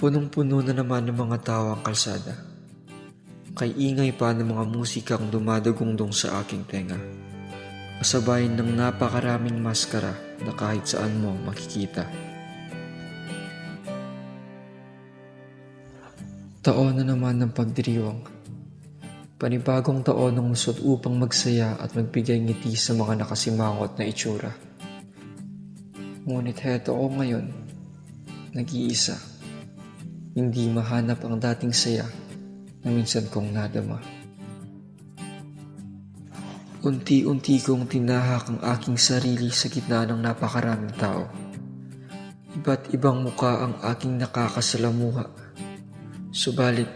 Punong-puno na naman ng mga tao ang kalsada. Kay ingay pa ng mga musikang dumadagungdong sa aking tenga. Kasabay ng napakaraming maskara na kahit saan mo makikita. Taon na naman ng pagdiriwang. Panibagong taon ng lusot upang magsaya at magbigay ngiti sa mga nakasimangot na itsura. Ngunit heto ako ngayon, nag-iisa. Hindi mahanap ang dating saya na minsan kong nadama. Unti-unti kong tinahak ang aking sarili sa gitna ng napakaraming tao. Iba't ibang muka ang aking nakakasalamuha. Subalit,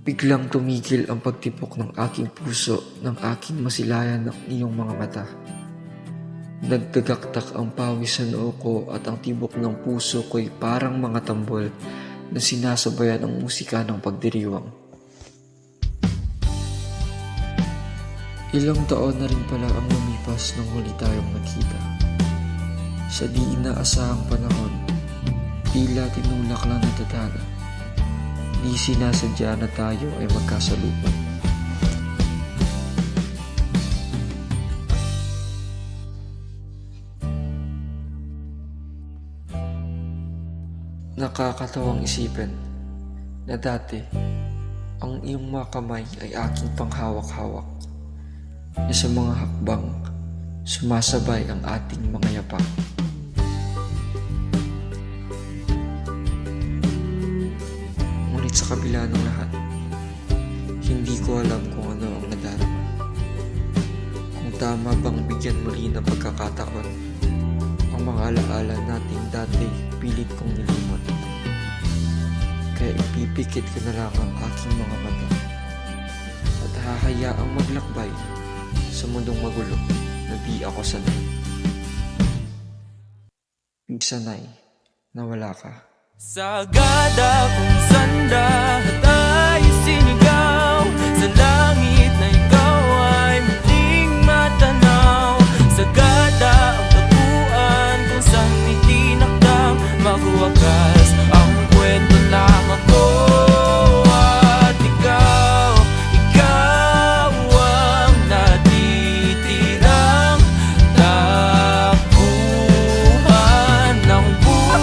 biglang tumigil ang pagtipok ng aking puso ng aking masilayan ng iyong mga mata. Nagdagaktak ang pawis sa noo ko at ang tibok ng puso ko'y parang mga tambol na sinasabayan ang musika ng pagdiriwang. Ilang taon na rin pala ang lumipas nang huli tayong nagkita. Sa di inaasahang panahon, tila tinulak lang na tadhana. Di sinasadya na tayo ay magkasalupan. Nakakatawang isipin na dati ang iyong mga kamay ay aking panghawak-hawak na sa mga hakbang sumasabay ang ating mga yapak. Ngunit sa kabila ng lahat, hindi ko alam kung ano ang nadarama. Kung tama bang bigyan muli ng pagkakataon ang mga alaala nating dati pilit kong nilimot. Kaya ipipikit ko na lang ang aking mga mata at hahayaang maglakbay sa mundong magulo na di ako sanay. Sanay na wala ka. Sagada kung saan lahat ay sinigaw, sa langit na ikaw ay muling matanaw. Sagada ang taguan kung saan itinakdang magwakas ang kwento ng ako at ikaw. Ikaw ang natitirang takbuhan ng puso.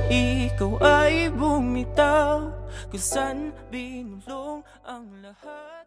Ikaw ay bumitaw kung saan binulong ang lahat.